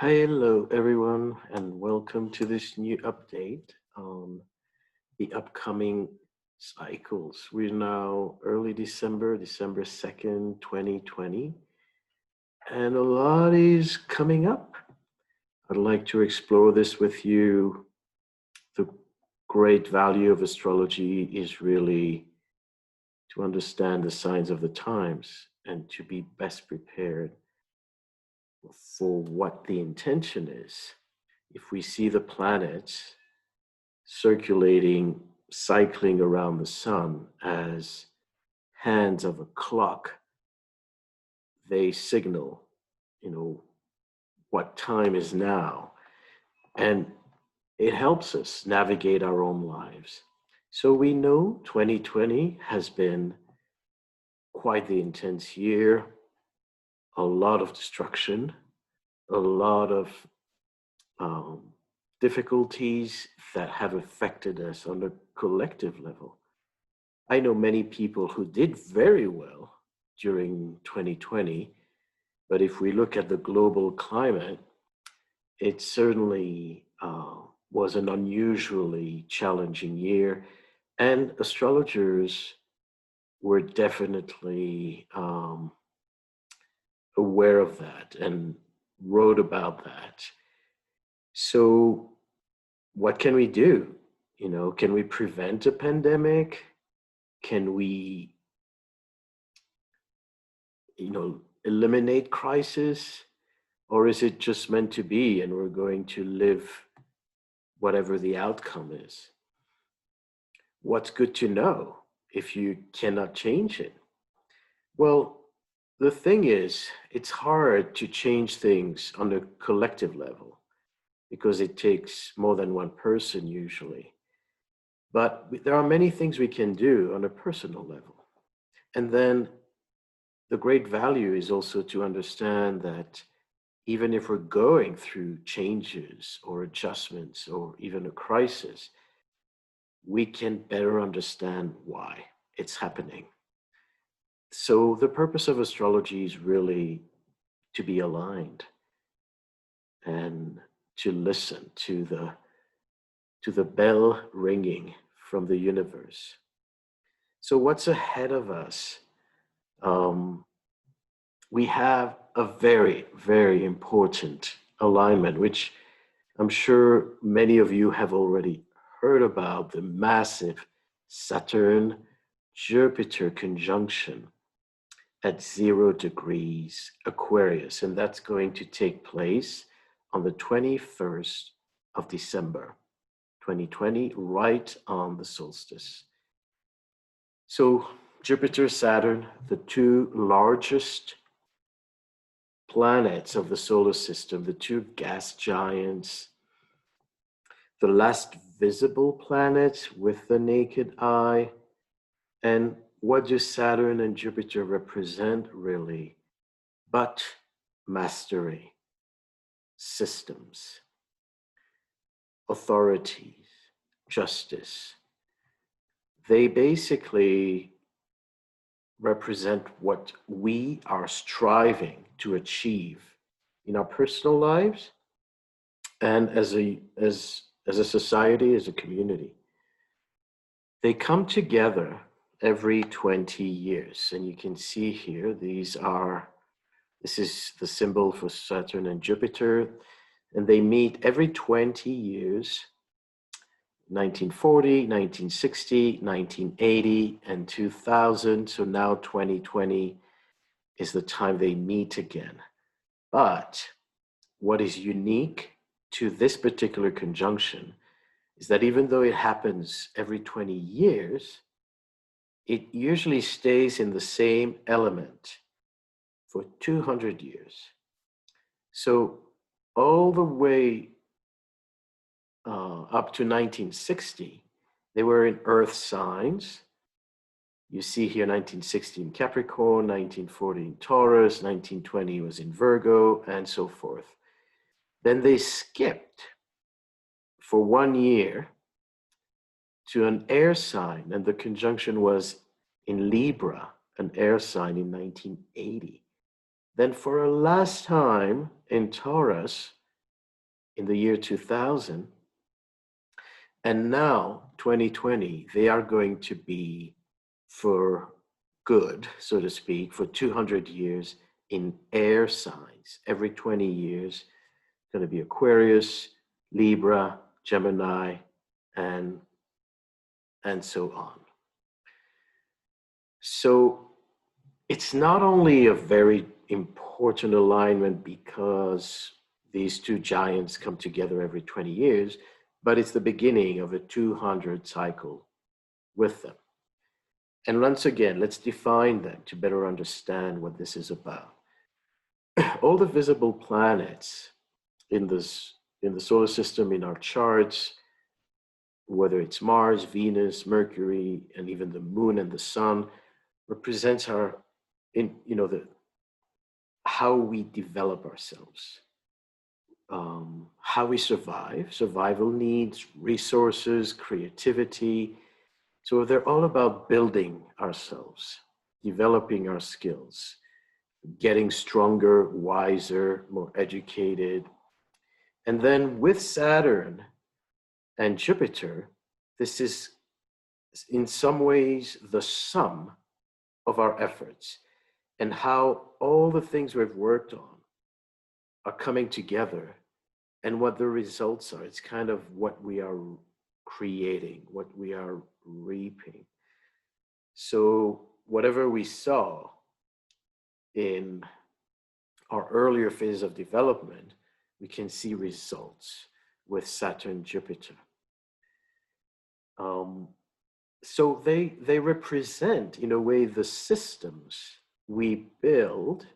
Hello, everyone, and welcome to this new update on the upcoming cycles. We're now early December, December 2nd, 2020, and a lot is coming up. I'd like to explore this with you. The great value of astrology is really to understand the signs of the times and to be best prepared for what the intention is. If we see the planets circulating, cycling around the sun as hands of a clock, they signal, what time is now. And it helps us navigate our own lives. So we know 2020 has been quite the intense year, a lot of destruction, a lot of difficulties that have affected us on a collective level. I know many people who did very well during 2020, but if we look at the global climate, it certainly was an unusually challenging year, and astrologers were definitely aware of that and wrote about that. So what can we do? Can we prevent a pandemic? Can we, eliminate crisis? Or is it just meant to be and we're going to live whatever the outcome is? What's good to know if you cannot change it? Well, the thing is, it's hard to change things on a collective level because it takes more than one person usually. But there are many things we can do on a personal level. And then the great value is also to understand that even if we're going through changes or adjustments or even a crisis, we can better understand why it's happening. So the purpose of astrology is really to be aligned and to listen to the bell ringing from the universe. So what's ahead of us? We have a very, very important alignment, which I'm sure many of you have already heard about, the massive Saturn-Jupiter conjunction at 0 degrees Aquarius, and that's going to take place on the 21st of December, 2020, right on the solstice. So Jupiter, Saturn, the two largest planets of the solar system, the two gas giants, the last visible planet with the naked eye. And what do Saturn and Jupiter represent really? But mastery, systems, authorities, justice. They basically represent what we are striving to achieve in our personal lives and as a society, as a community. They come together every 20 years, and you can see here, this is the symbol for Saturn and Jupiter, and they meet every 20 years, 1940, 1960, 1980, and 2000. So now 2020 is the time they meet again. But what is unique to this particular conjunction is that even though it happens every 20 years, it usually stays in the same element for 200 years. So all the way up to 1960, they were in Earth signs. You see here 1960 in Capricorn, 1940 in Taurus, 1920 was in Virgo, and so forth. Then they skipped for 1 year to an air sign, and the conjunction was in Libra, an air sign, in 1980. Then for a last time in Taurus, in the year 2000. And now, 2020, they are going to be for good, so to speak, for 200 years in air signs. Every 20 years, going to be Aquarius, Libra, Gemini, and so on. So it's not only a very important alignment because these two giants come together every 20 years, but it's the beginning of a 200 cycle with them. And once again, let's define them to better understand what this is about. All the visible planets in the solar system, in our charts, whether it's Mars, Venus, Mercury, and even the moon and the sun, represents how we develop ourselves, how we survive, survival needs, resources, creativity. So they're all about building ourselves, developing our skills, getting stronger, wiser, more educated. And then with Saturn and Jupiter, this is in some ways the sum of our efforts, and how all the things we've worked on are coming together, and what the results are. It's kind of what we are creating, what we are reaping. So whatever we saw in our earlier phase of development, we can see results with Saturn, Jupiter. So they represent, in a way, the systems we build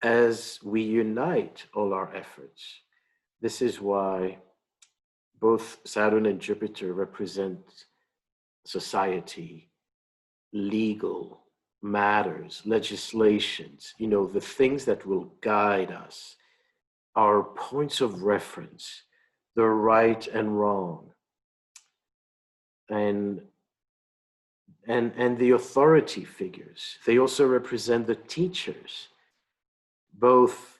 as we unite all our efforts. This is why both Saturn and Jupiter represent society, legal matters, legislations, the things that will guide us, our points of reference, the right and wrong, and the authority figures. They also represent the teachers, both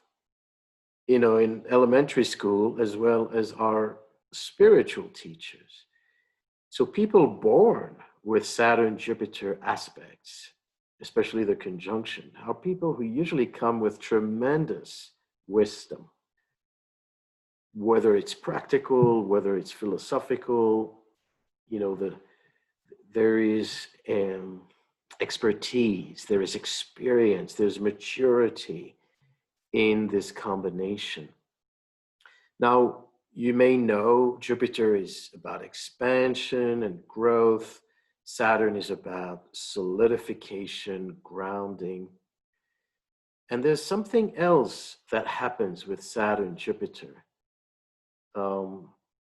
in elementary school as well as our spiritual teachers. So people born with Saturn Jupiter aspects, especially the conjunction, are people who usually come with tremendous wisdom, whether it's practical, whether it's philosophical. There is expertise, there is experience, there's maturity in this combination. Now, you may know Jupiter is about expansion and growth. Saturn is about solidification, grounding. And there's something else that happens with Saturn, Jupiter.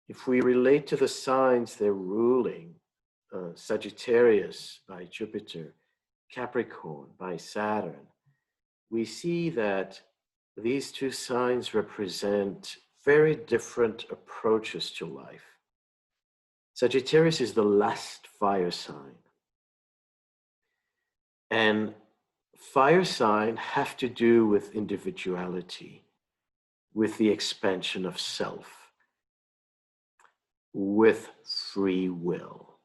If we relate to the signs they're ruling, Sagittarius by Jupiter, Capricorn by Saturn, we see that these two signs represent very different approaches to life. Sagittarius is the last fire sign. And fire signs have to do with individuality, with the expansion of self, with free will.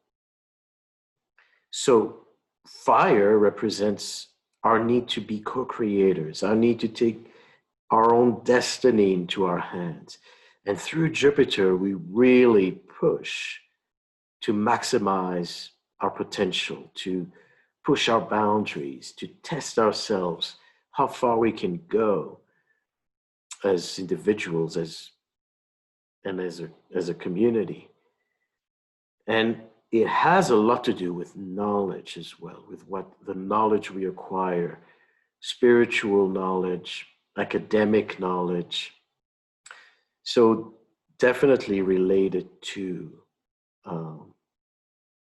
So fire represents our need to be co-creators, our need to take our own destiny into our hands. And through Jupiter, we really push to maximize our potential, to push our boundaries, to test ourselves, how far we can go as individuals, as a community. And it has a lot to do with knowledge as well, with what the knowledge we acquire, spiritual knowledge, academic knowledge. So definitely related to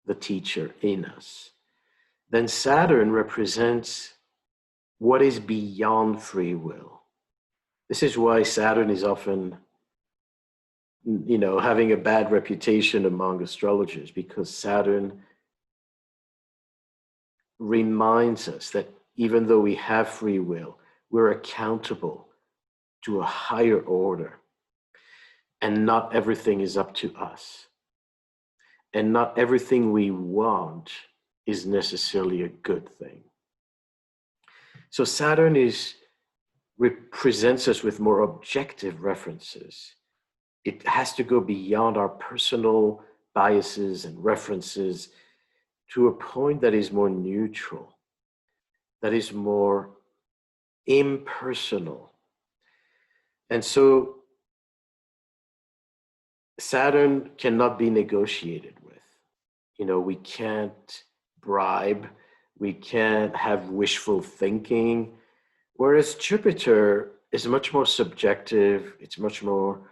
the teacher in us. Then Saturn represents what is beyond free will. This is why Saturn is often, having a bad reputation among astrologers, because Saturn reminds us that even though we have free will, we're accountable to a higher order, And not everything is up to us. And not everything we want is necessarily a good thing. So Saturn presents us with more objective references. It has to go beyond our personal biases and references to a point that is more neutral, that is more impersonal. And so Saturn cannot be negotiated with. We can't bribe, we can't have wishful thinking, whereas Jupiter is much more subjective, it's much more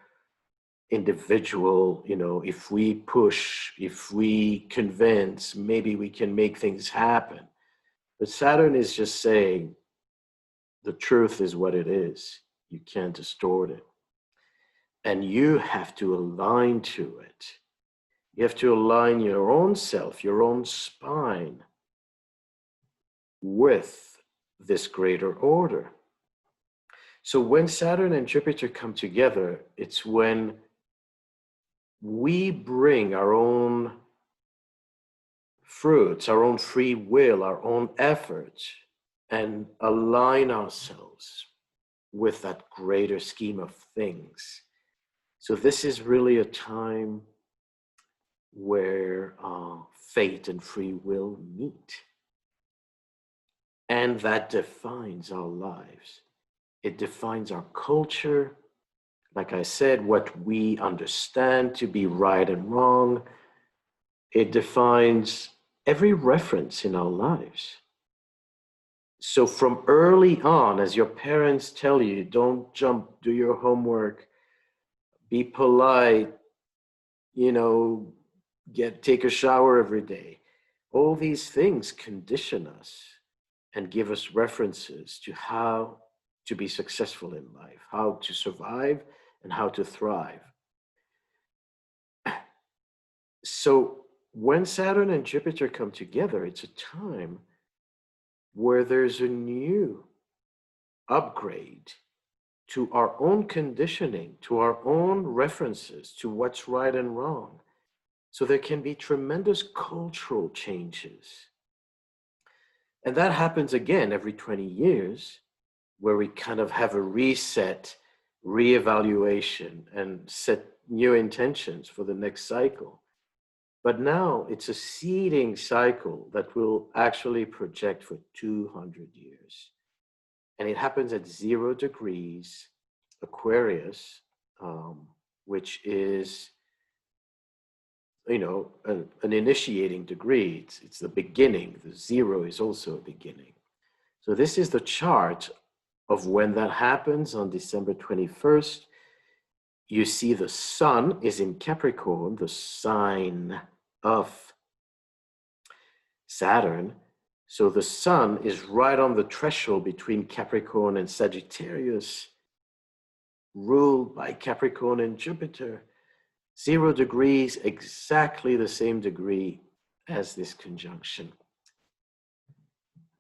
individual. If we push, if we convince, maybe we can make things happen. But Saturn is just saying the truth is what it is. You can't distort it. And you have to align to it. You have to align your own self, your own spine with this greater order. So when Saturn and Jupiter come together, it's when we bring our own fruits, our own free will, our own efforts, and align ourselves with that greater scheme of things. So this is really a time where fate and free will meet. And that defines our lives. It defines our culture. Like I said, what we understand to be right and wrong. It defines every reference in our lives. So from early on, as your parents tell you, don't jump, do your homework, be polite, take a shower every day. All these things condition us and give us references to how to be successful in life, how to survive and how to thrive. So when Saturn and Jupiter come together, it's a time where there's a new upgrade to our own conditioning, to our own references, to what's right and wrong. So there can be tremendous cultural changes. And that happens again every 20 years, where we kind of have a reset, reevaluation, and set new intentions for the next cycle. But now it's a seeding cycle that will actually project for 200 years. And it happens at 0 degrees Aquarius, which is, an initiating degree. It's the beginning. The 0 is also a beginning. So this is the chart of when that happens on December 21st. You see the sun is in Capricorn, the sign of Saturn. So the sun is right on the threshold between Capricorn and Sagittarius, ruled by Capricorn and Jupiter. 0 degrees, exactly the same degree as this conjunction.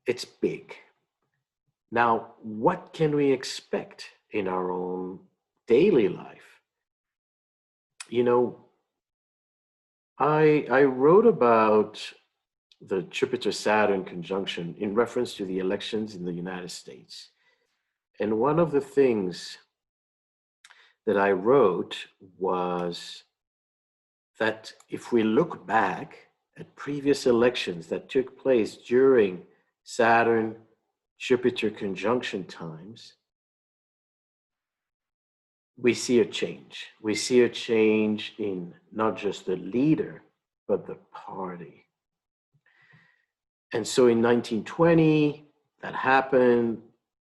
It's big. Now, what can we expect in our own daily life? I wrote about the Jupiter-Saturn conjunction in reference to the elections in the United States. And one of the things that I wrote was that if we look back at previous elections that took place during Saturn-Jupiter conjunction times, we see a change. We see a change in not just the leader, but the party. And so in 1920, that happened.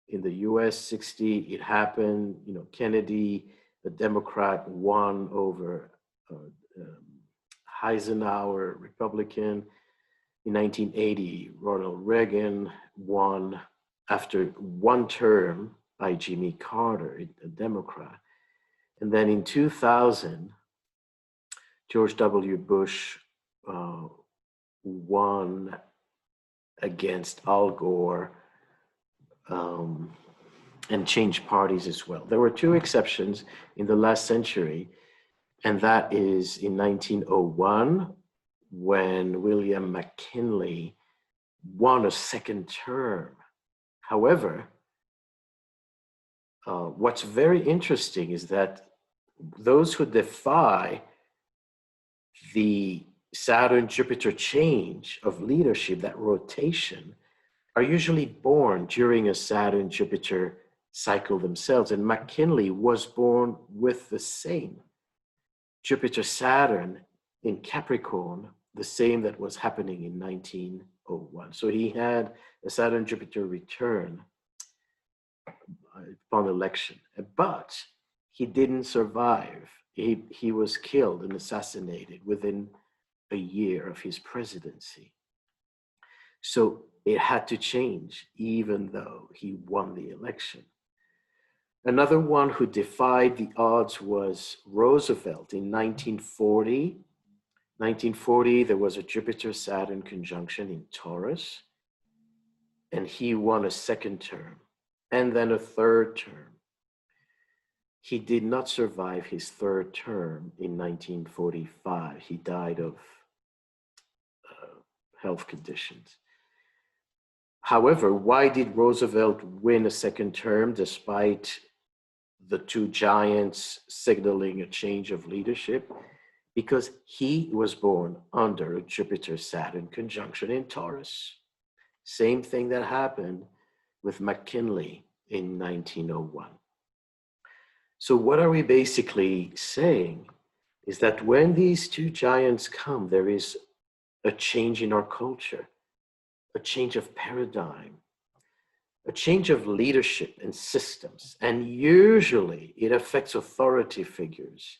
In the US, 60, it happened. Kennedy, the Democrat, won over Eisenhower, Republican. In 1980, Ronald Reagan won after one term by Jimmy Carter, a Democrat. And then in 2000, George W. Bush won against Al Gore and changed parties as well. There were 2 exceptions in the last century And that is in 1901 when William McKinley won a second term. However, what's very interesting is that those who defy the Saturn-Jupiter change of leadership, that rotation, are usually born during a Saturn-Jupiter cycle themselves. And McKinley was born with the same Jupiter-Saturn in Capricorn, the same that was happening in 1901. So he had a Saturn-Jupiter return upon election, but he didn't survive. He was killed and assassinated within a year of his presidency. So it had to change, even though he won the election. Another one who defied the odds was Roosevelt in 1940. 1940, there was a Jupiter-Saturn conjunction in Taurus, and he won a second term and then a third term. He did not survive his third term in 1945. He died of health conditions. However, why did Roosevelt win a second term despite the two giants signaling a change of leadership? Because he was born under a Jupiter-Saturn conjunction in Taurus. Same thing that happened with McKinley in 1901. So what are we basically saying is that when these two giants come, there is a change in our culture, a change of paradigm, a change of leadership and systems, and usually it affects authority figures.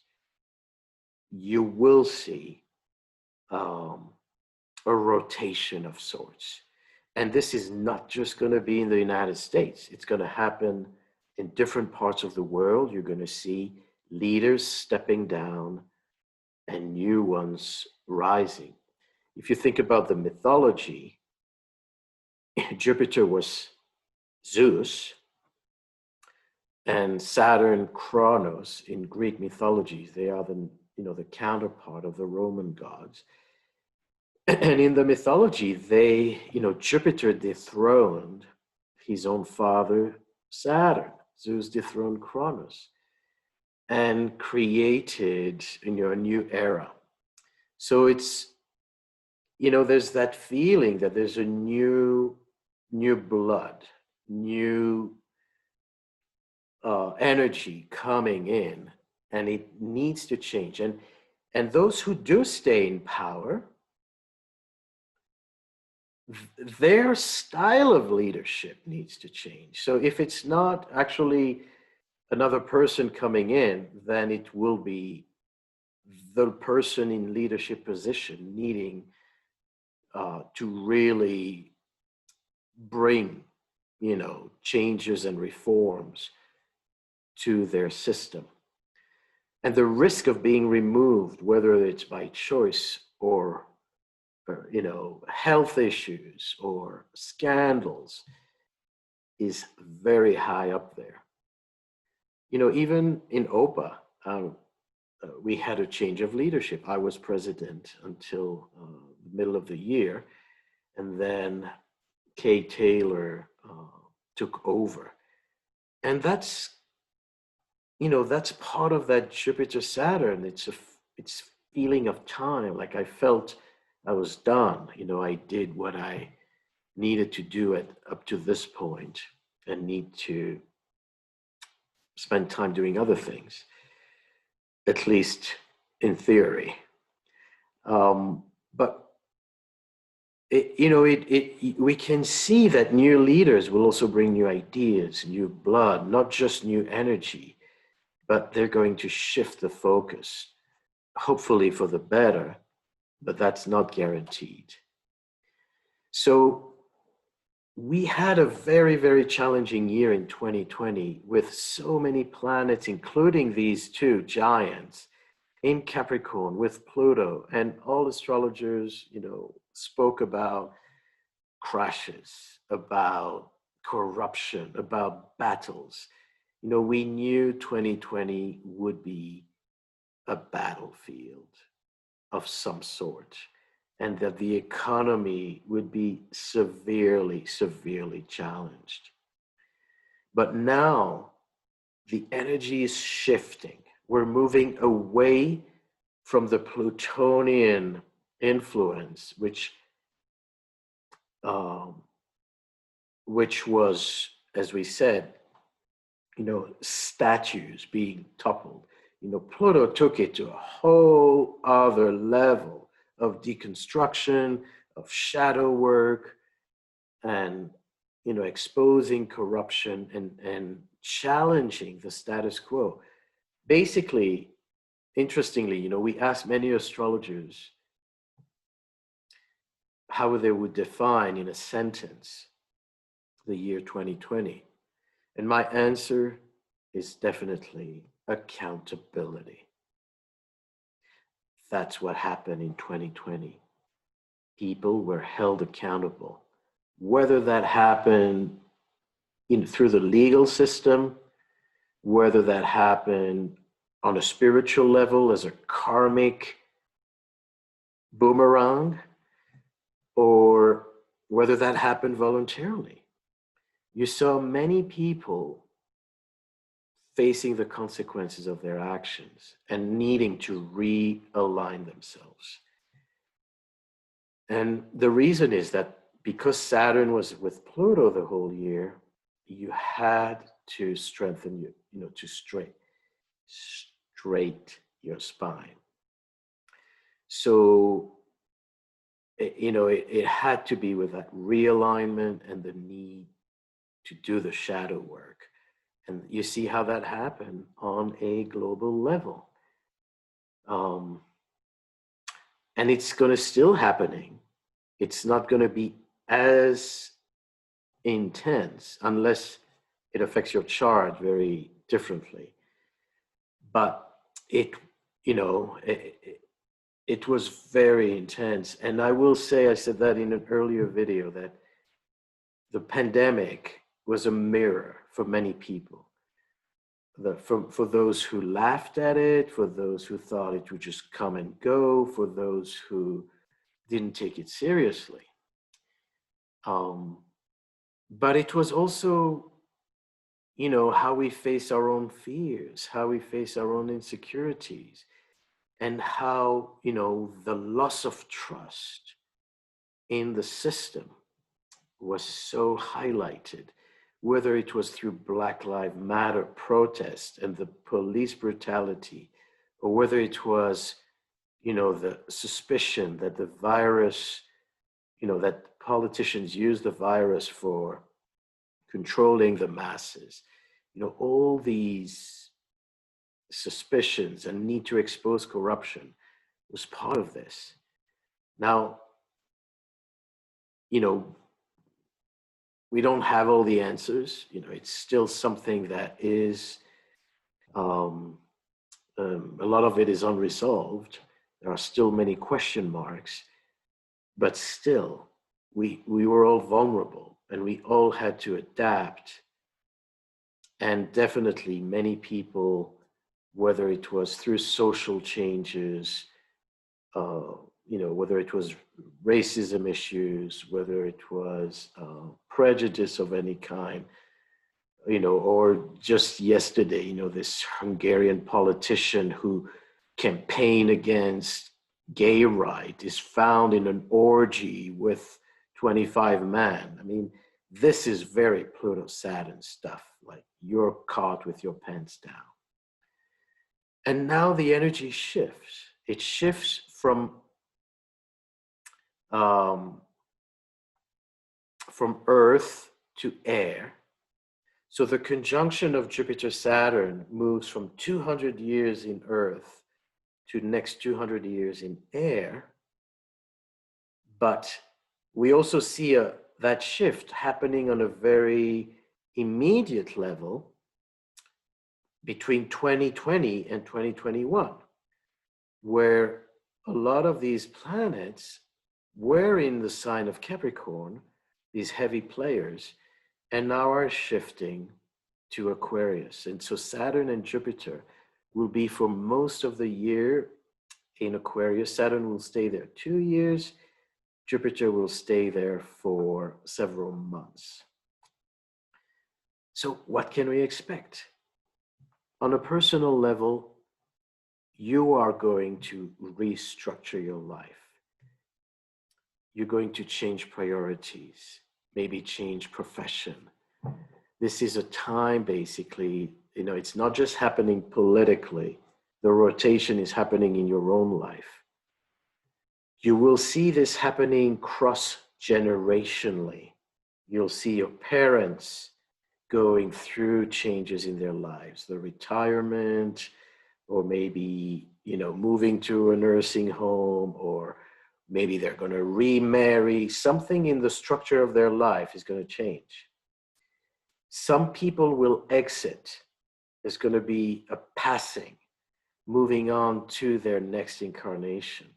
You will see a rotation of sorts. And this is not just going to be in the United States. It's going to happen in different parts of the world. You're going to see leaders stepping down and new ones rising. If you think about the mythology, Jupiter was Zeus and Saturn Kronos in Greek mythologies. They are the counterpart of the Roman gods. And in the mythology, Jupiter dethroned his own father, Saturn. Zeus dethroned Kronos and created, a new era. So it's, there's that feeling that there's a new blood, new energy coming in, and it needs to change. And those who do stay in power, their style of leadership needs to change. So if it's not actually another person coming in, then it will be the person in leadership position needing to really bring, changes and reforms to their system. And the risk of being removed, whether it's by choice or health issues or scandals, is very high up there. Even in OPA, we had a change of leadership. I was president until the middle of the year, and then Kay Taylor took over. And that's part of that Jupiter-Saturn. It's feeling of time. Like I felt I was done. I did what I needed to do up to this point and need to spend time doing other things, at least in theory. But we can see that new leaders will also bring new ideas, new blood, not just new energy, but they're going to shift the focus, hopefully for the better, but that's not guaranteed. So we had a very, very challenging year in 2020 with so many planets, including these two giants in Capricorn with Pluto, and all astrologers, spoke about crashes, about corruption, about battles. We knew 2020 would be a battlefield of some sort, and that the economy would be severely, severely challenged. But now the energy is shifting. We're moving away from the Plutonian influence, which was, as we said, statues being toppled. Pluto took it to a whole other level of deconstruction, of shadow work, and exposing corruption and challenging the status quo. Basically, interestingly, we asked many astrologers how they would define in a sentence the year 2020. And my answer is definitely accountability. That's what happened in 2020. People were held accountable. Whether that happened through the legal system, whether that happened on a spiritual level as a karmic boomerang, or whether that happened voluntarily. You saw many people facing the consequences of their actions and needing to realign themselves. And the reason is that because Saturn was with Pluto the whole year, you had to strengthen to straight your spine. So, it had to be with that realignment and the need to do the shadow work. And you see how that happened on a global level. And it's going to still happening. It's not going to be as intense unless it affects your chart very differently. But it was very intense. And I will say, I said that in an earlier video, that the pandemic was a mirror for many people. For those who laughed at it, for those who thought it would just come and go, for those who didn't take it seriously. But it was also, how we face our own fears, how we face our own insecurities, and how, the loss of trust in the system was so highlighted, whether it was through Black Lives Matter protests and the police brutality, or whether it was, the suspicion that the virus, that politicians use the virus for controlling the masses. All these suspicions and need to expose corruption was part of this. Now, we don't have all the answers. It's still something that is, a lot of it is unresolved. There are still many question marks, but still, we were all vulnerable and we all had to adapt. And definitely many people, whether it was through social changes, whether it was racism issues, whether it was prejudice of any kind, or just yesterday, this Hungarian politician who campaigned against gay rights is found in an orgy with 25 men. I mean, this is very Pluto-Saturn stuff, like you're caught with your pants down. And now the energy shifts. It shifts from Earth to air. So the conjunction of Jupiter-Saturn moves from 200 years in Earth to next 200 years in air. But we also see that shift happening on a very immediate level between 2020 and 2021, where a lot of these planets were in the sign of Capricorn, these heavy players, and now are shifting to Aquarius. And so Saturn and Jupiter will be for most of the year in Aquarius. Saturn will stay there 2 years. Jupiter will stay there for several months. So what can we expect? On a personal level, you are going to restructure your life. You're going to change priorities, maybe change profession. This is a time, basically, it's not just happening politically. The rotation is happening in your own life. You will see this happening cross-generationally. You'll see your parents going through changes in their lives, the retirement, or maybe, moving to a nursing home, or maybe they're going to remarry. Something in the structure of their life is going to change. Some people will exit. There's going to be a passing, moving on to their next incarnation.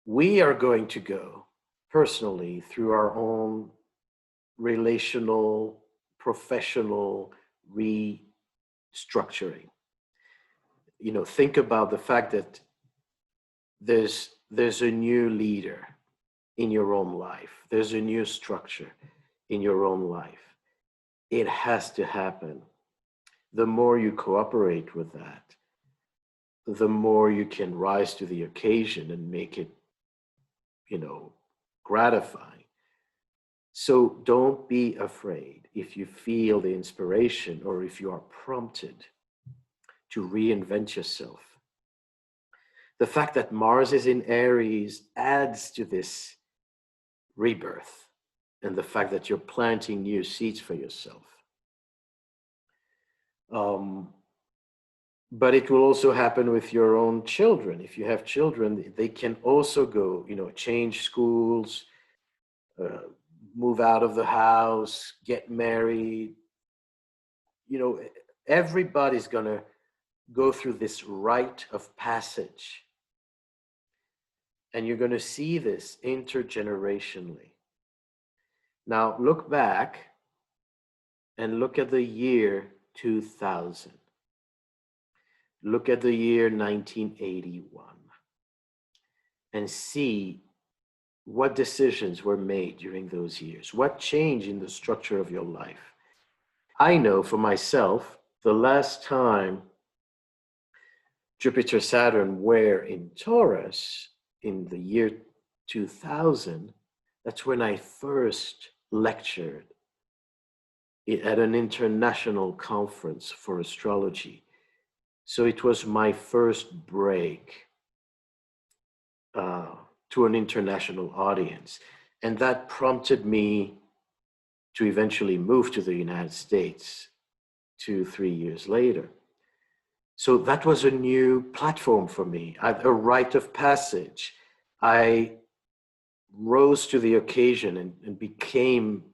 We are going to go personally through our own relational, professional restructuring. Think about the fact that there's a new leader in your own life. There's a new structure in your own life. It has to happen. The more you cooperate with that, the more you can rise to the occasion and make it, gratifying. So don't be afraid if you feel the inspiration or if you are prompted to reinvent yourself. The fact that Mars is in Aries adds to this rebirth, and the fact that you're planting new seeds for yourself. But it will also happen with your own children. If you have children, they can also go, change schools, move out of the house, get married. Everybody's going to go through this rite of passage. And you're going to see this intergenerationally. Now, look back and look at the year 2000. Look at the year 1981 and see what decisions were made during those years. What changed in the structure of your life? I know for myself, the last time Jupiter, Saturn were in Taurus in the year 2000, that's when I first lectured at an international conference for astrology. So it was my first break to an international audience. And that prompted me to eventually move to the United States 2-3 years later. So that was a new platform for me, a rite of passage. I rose to the occasion and became,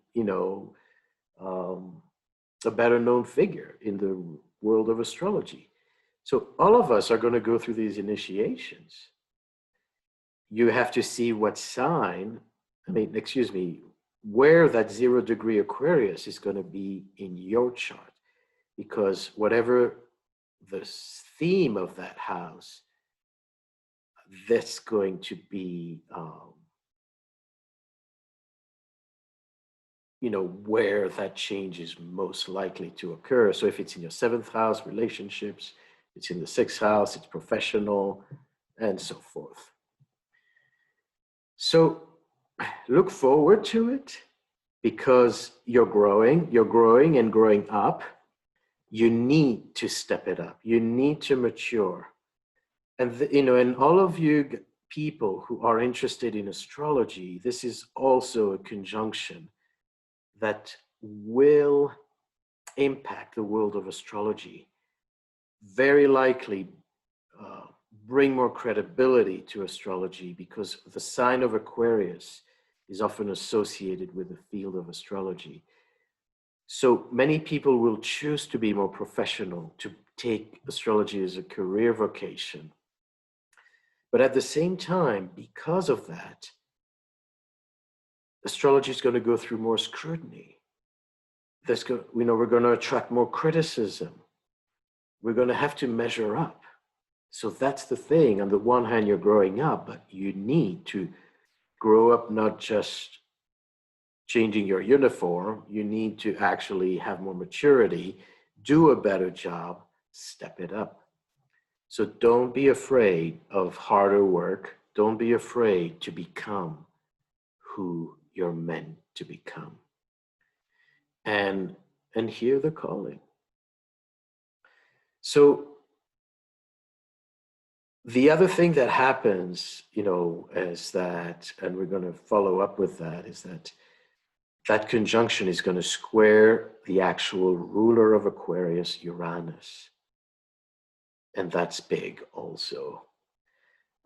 a better known figure in the world of astrology. So all of us are going to go through these initiations. You have to see what sign, where that 0 degree Aquarius is going to be in your chart. Because whatever the theme of that house, that's going to be, where that change is most likely to occur. So if it's in your 7th house, relationships, it's in the 6th house, it's professional, and so forth. So look forward to it because you're growing and growing up. You need to step it up. You need to mature. And, and all of you people who are interested in astrology, this is also a conjunction that will impact the world of astrology. Very likely bring more credibility to astrology because the sign of Aquarius is often associated with the field of astrology. So many people will choose to be more professional, to take astrology as a career vocation. But at the same time, because of that, astrology is going to go through more scrutiny. We're going to attract more criticism. we're going to have to measure up. So that's the thing. On the one hand, you're growing up, but you need to grow up, not just changing your uniform. You need to actually have more maturity, do a better job, step it up. So don't be afraid of harder work. Don't be afraid to become who you're meant to become. And hear the calling. So the other thing that happens, is that, and we're going to follow up with that, is that conjunction is going to square the actual ruler of Aquarius, Uranus. And that's big also.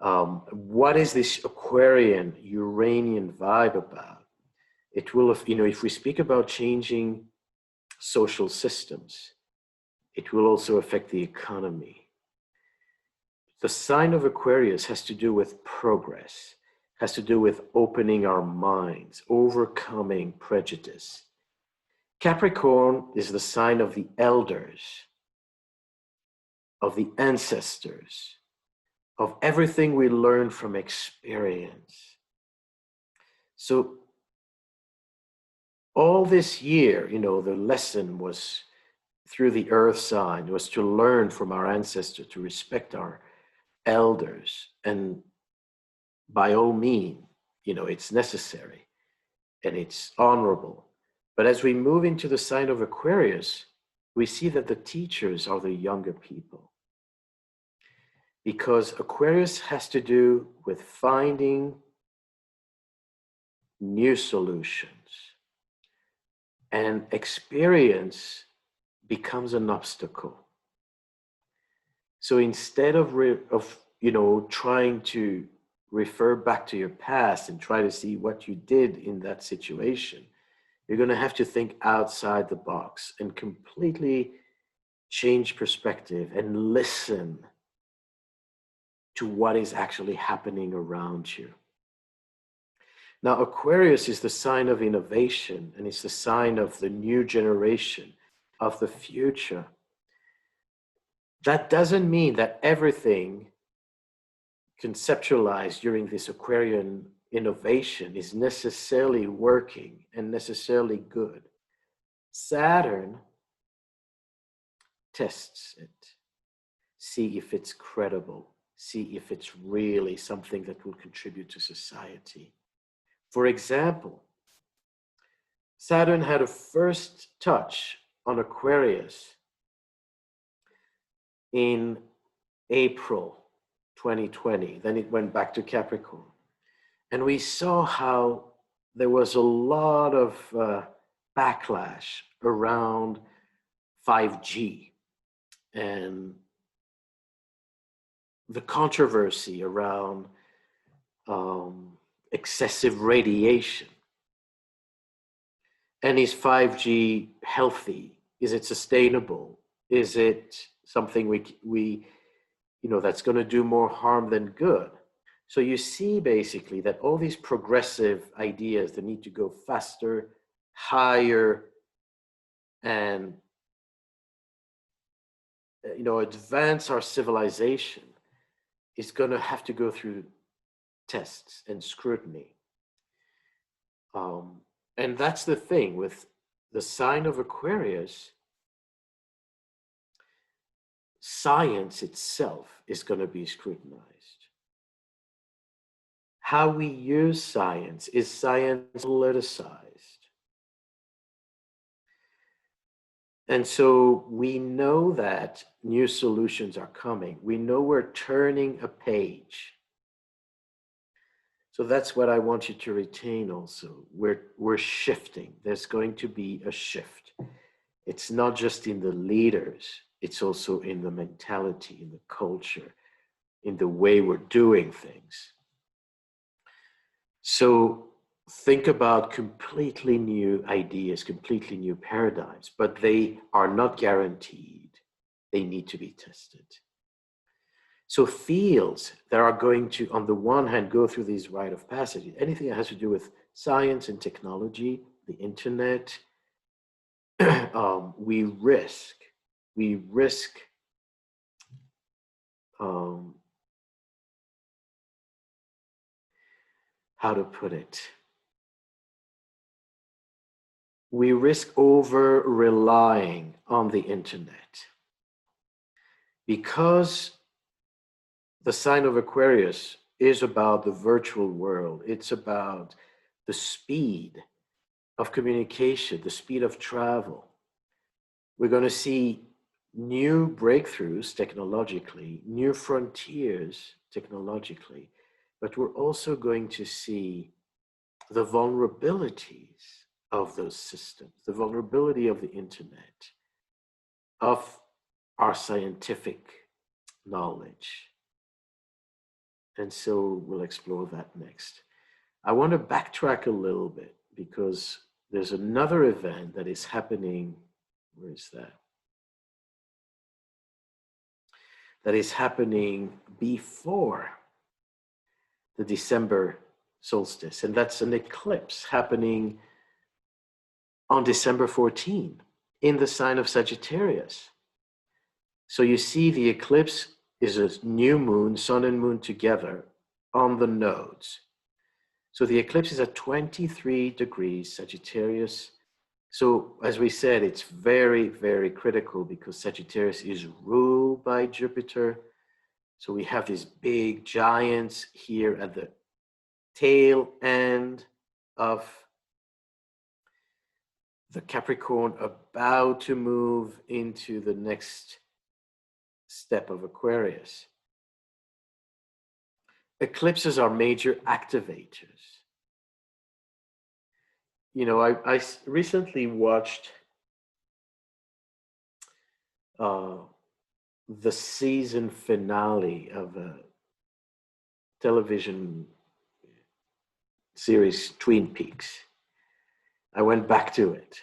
What is this Aquarian, Uranian vibe about? It will, if we speak about changing social systems, it will also affect the economy. The sign of Aquarius has to do with progress, has to do with opening our minds, overcoming prejudice. Capricorn is the sign of the elders, of the ancestors, of everything we learn from experience. So all this year, the lesson was through the earth sign, was to learn from our ancestors, to respect our elders. And by all means, it's necessary and it's honorable. But as we move into the sign of Aquarius, we see that the teachers are the younger people. Because Aquarius has to do with finding new solutions. And experience becomes an obstacle. So instead of trying to refer back to your past and try to see what you did in that situation, you're going to have to think outside the box and completely change perspective and listen to what is actually happening around you. Now, Aquarius is the sign of innovation, and it's the sign of the new generation, of the future. That doesn't mean that everything conceptualized during this Aquarian innovation is necessarily working and necessarily good. Saturn tests it, see if it's credible, see if it's really something that will contribute to society. For example, Saturn had a first touch on Aquarius in April 2020. Then it went back to Capricorn. And we saw how there was a lot of backlash around 5G and the controversy around excessive radiation. And is 5G healthy? Is it sustainable? Is it something we that's going to do more harm than good? So you see basically that all these progressive ideas that need to go faster, higher, and advance our civilization is going to have to go through tests and scrutiny. And that's the thing with the sign of Aquarius. Science itself is going to be scrutinized. How we use science, is science politicized? And so we know that new solutions are coming. We know we're turning a page. So that's what I want you to retain also. We're shifting. There's going to be a shift. It's not just in the leaders, it's also in the mentality, in the culture, in the way we're doing things. So think about completely new ideas, completely new paradigms, but they are not guaranteed. They need to be tested. So fields that are going to, on the one hand, go through these rite of passage, anything that has to do with science and technology, the internet, we risk um, how to put it? We risk over relying on the internet because the sign of Aquarius is about the virtual world. It's about the speed of communication, the speed of travel. We're going to see new breakthroughs technologically, new frontiers technologically, but we're also going to see the vulnerabilities of those systems, the vulnerability of the internet, of our scientific knowledge. And so we'll explore that next. I want to backtrack a little bit because there's another event that is happening. Where is that? That is happening before the December solstice, and that's an eclipse happening on December 14 in the sign of Sagittarius. So you see the eclipse is a new moon, sun and moon together on the nodes. So the eclipse is at 23 degrees Sagittarius. So as we said, it's very, very critical because Sagittarius is ruled by Jupiter. So we have these big giants here at the tail end of the Capricorn, about to move into the next step of Aquarius. Eclipses are major activators. You know, I recently watched the season finale of a television series, Twin Peaks. I went back to it.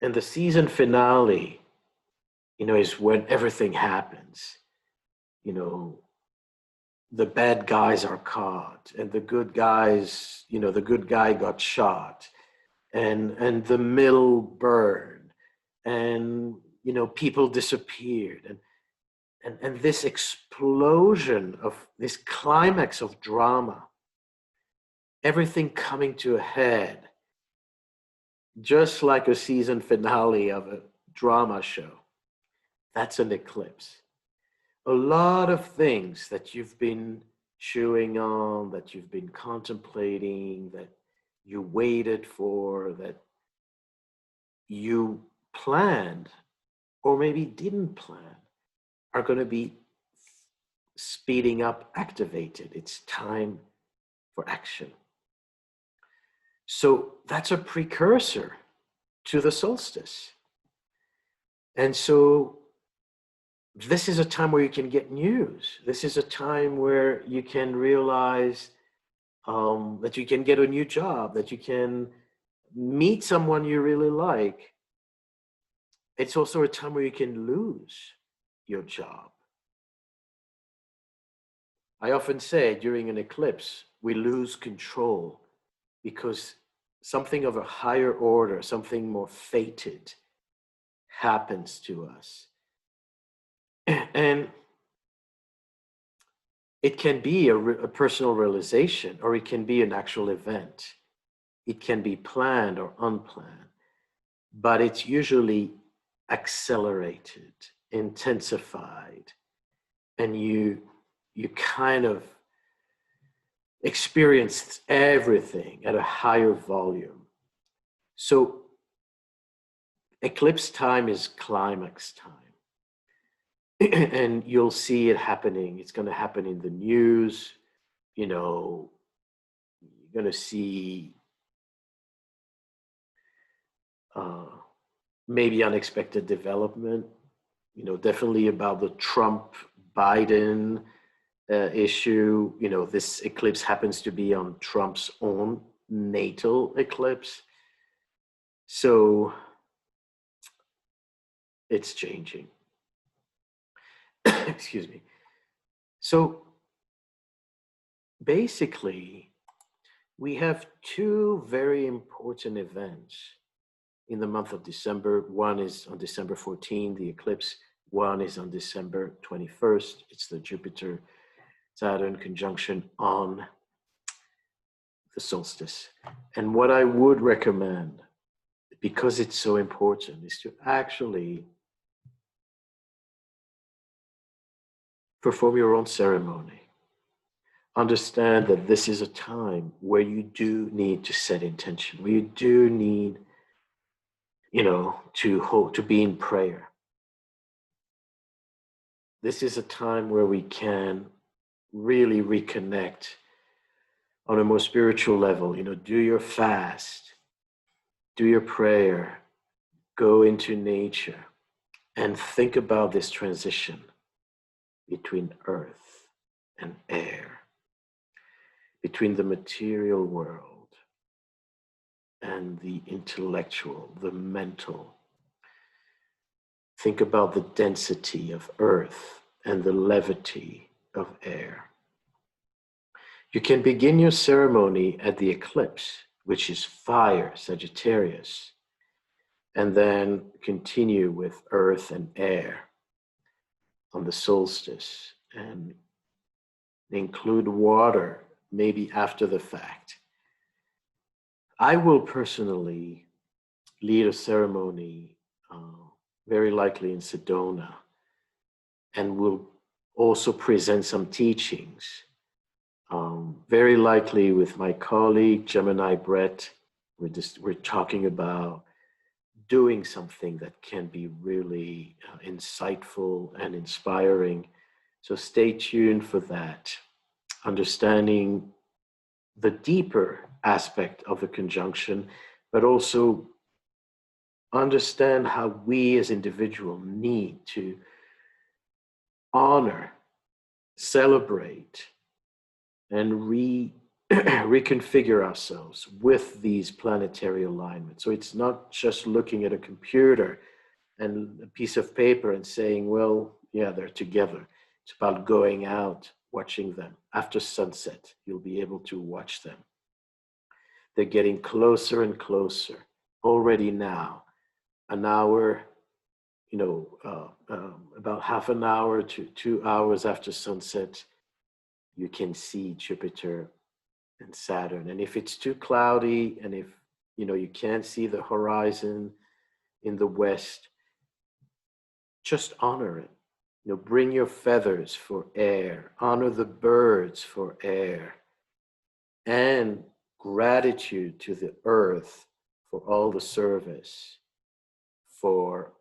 And the season finale, you know, is when everything happens. You know, the bad guys are caught and the good guys, you know, the good guy got shot and the mill burned and, you know, people disappeared. And this explosion of this climax of drama, everything coming to a head, just like a season finale of a drama show. That's an eclipse. A lot of things that you've been chewing on, that you've been contemplating, that you waited for, that you planned or maybe didn't plan, are going to be speeding up, activated. It's time for action. So that's a precursor to the solstice. And so this is a time where you can get news. This is a time where you can realize that you can get a new job, that you can meet someone you really like. It's also a time where you can lose your job. I often say during an eclipse, we lose control because something of a higher order, something more fated happens to us. And it can be a personal realization, or it can be an actual event. It can be planned or unplanned, but it's usually accelerated, intensified, and you kind of experienced everything at a higher volume. So eclipse time is climax time. And you'll see it happening. It's going to happen in the news. You know, you're going to see maybe unexpected development, you know, definitely about the Trump-Biden issue. You know, this eclipse happens to be on Trump's own natal eclipse. So it's changing. Excuse me. So basically, we have two very important events in the month of December. One is on December 14, the eclipse. One is on December 21st. It's the Jupiter-Saturn conjunction on the solstice. And what I would recommend, because it's so important, is to actually perform your own ceremony. Understand that this is a time where you do need to set intention, where you do need, to be in prayer. This is a time where we can really reconnect on a more spiritual level. Do your fast, do your prayer, go into nature, and think about this transition between earth and air, between the material world and the intellectual, the mental. Think about the density of earth and the levity of air. You can begin your ceremony at the eclipse, which is fire, Sagittarius, and then continue with earth and air on the solstice, and include water maybe after the fact. I will personally lead a ceremony, very likely in Sedona, and will also present some teachings, very likely with my colleague Gemini Brett. We're talking about doing something that can be really insightful and inspiring. So stay tuned for that. Understanding the deeper aspect of the conjunction, but also understand how we as individuals need to honor, celebrate, and reconfigure ourselves with these planetary alignments. So it's not just looking at a computer and a piece of paper and saying, well, yeah, they're together. It's about going out, watching them. After sunset, you'll be able to watch them. They're getting closer and closer. Already now, an hour, about half an hour to 2 hours after sunset, you can see Jupiter and Saturn. And if it's too cloudy, and if you can't see the horizon in the west, just honor it. Bring your feathers for air, honor the birds for air, and gratitude to the earth for all the service, for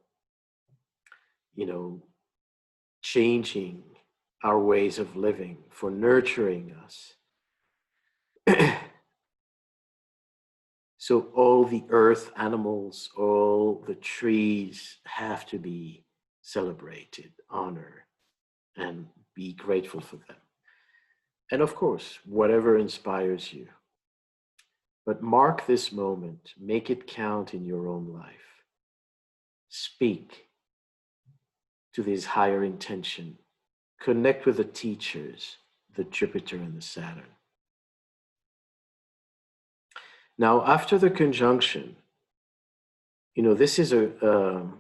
changing our ways of living, for nurturing us. So all the earth animals, all the trees have to be celebrated, honored, and be grateful for them. And of course, whatever inspires you. But mark this moment, make it count in your own life. Speak to this higher intention. Connect with the teachers, the Jupiter and the Saturn. Now, after the conjunction, this is an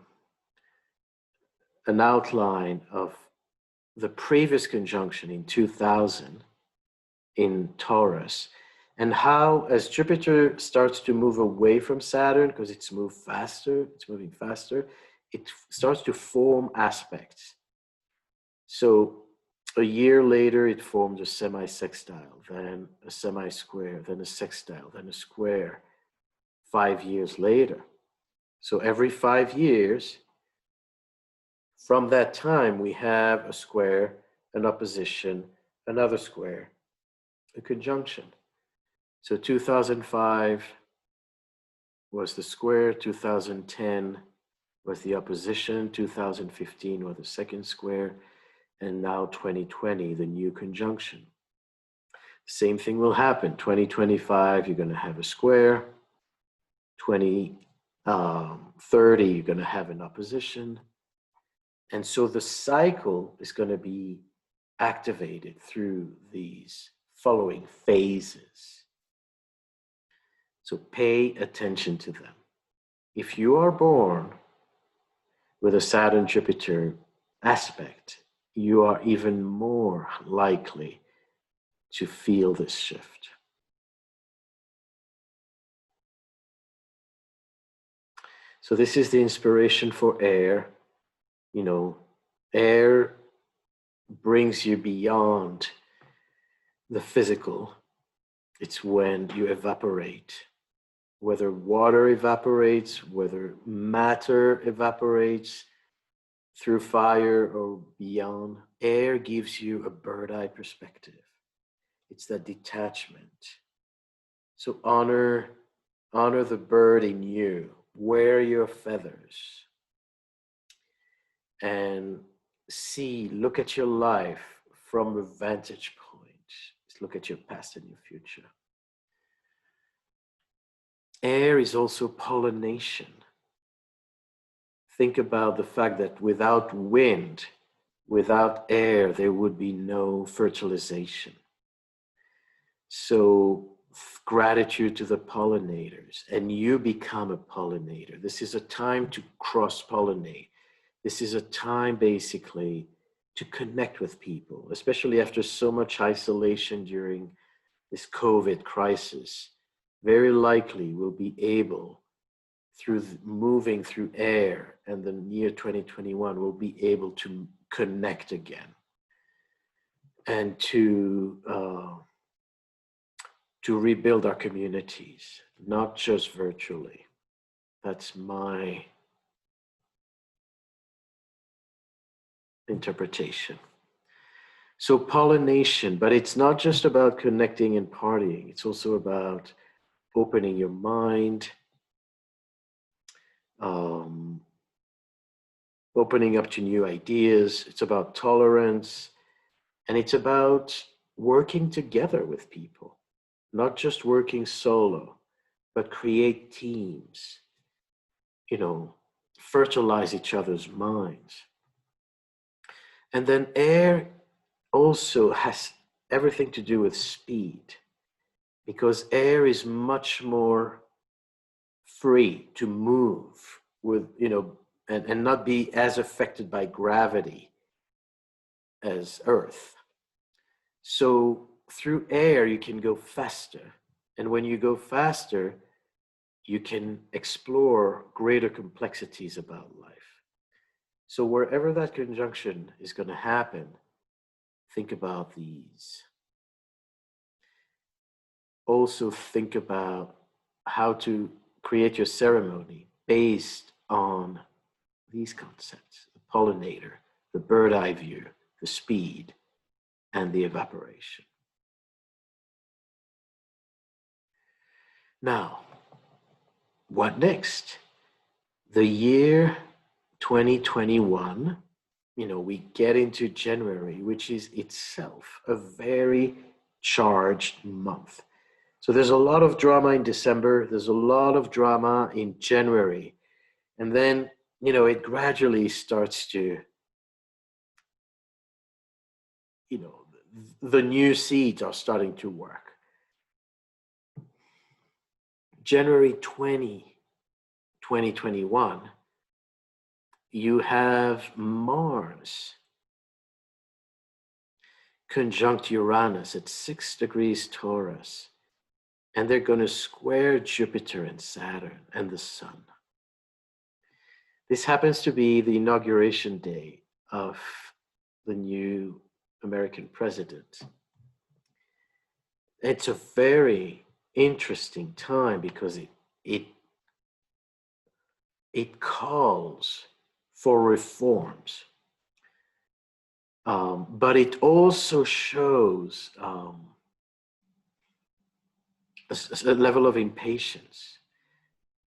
outline of the previous conjunction in 2000 in Taurus, and how, as Jupiter starts to move away from Saturn, because it's moving faster, it starts to form aspects. So a year later, it formed a semi-sextile, then a semi-square, then a sextile, then a square 5 years later. So every 5 years, from that time, we have a square, an opposition, another square, a conjunction. So 2005 was the square, 2010 was the opposition, 2015 was the second square, and now 2020, the new conjunction. Same thing will happen. 2025, you're going to have a square. 2030, you're going to have an opposition. And so the cycle is going to be activated through these following phases. So pay attention to them. If you are born with a Saturn Jupiter aspect, you are even more likely to feel this shift. So this is the inspiration for air. You know, air brings you beyond the physical. It's when you evaporate. Whether water evaporates, whether matter evaporates through fire or beyond, air gives you a bird-eye perspective. It's that detachment. So honor the bird in you. Wear your feathers and look at your life from a vantage point. Just look at your past and your future. Air is also pollination. Think about the fact that without wind, without air, there would be no fertilization. So gratitude to the pollinators, and you become a pollinator. This is a time to cross-pollinate. This is a time basically to connect with people, especially after so much isolation during this COVID crisis. Very likely we'll be able, through moving through air and the year 2021, we'll be able to connect again and to rebuild our communities, not just virtually. That's my interpretation. So pollination, but it's not just about connecting and partying. It's also about opening your mind, opening up to new ideas. It's about tolerance, and it's about working together with people, not just working solo, but create teams, fertilize each other's minds. And then air also has everything to do with speed, because air is much more free to move with, and not be as affected by gravity as Earth. So through air, you can go faster. And when you go faster, you can explore greater complexities about life. So wherever that conjunction is going to happen, think about these. Also think about how to create your ceremony based on these concepts: the pollinator, the bird eye view, the speed, and the evaporation. Now, what next? The year 2021, we get into January, which is itself a very charged month. So there's a lot of drama in December, there's a lot of drama in January, and then, it gradually starts to, the new seeds are starting to work. January 2021, you have Mars conjunct Uranus at 6 degrees Taurus, and they're going to square Jupiter and Saturn and the Sun. This happens to be the inauguration day of the new American president. It's a very interesting time because it calls for reforms, but it also shows a level of impatience,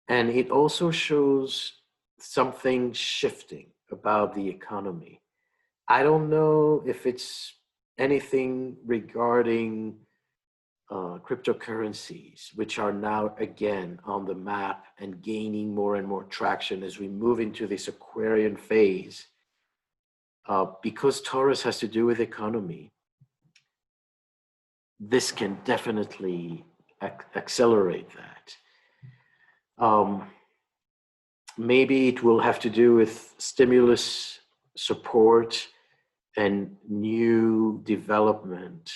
and it also shows something shifting about the economy. I don't know if it's anything regarding cryptocurrencies, which are now again on the map and gaining more and more traction as we move into this Aquarian phase, because Taurus has to do with economy. This can definitely accelerate that. Maybe it will have to do with stimulus support and new development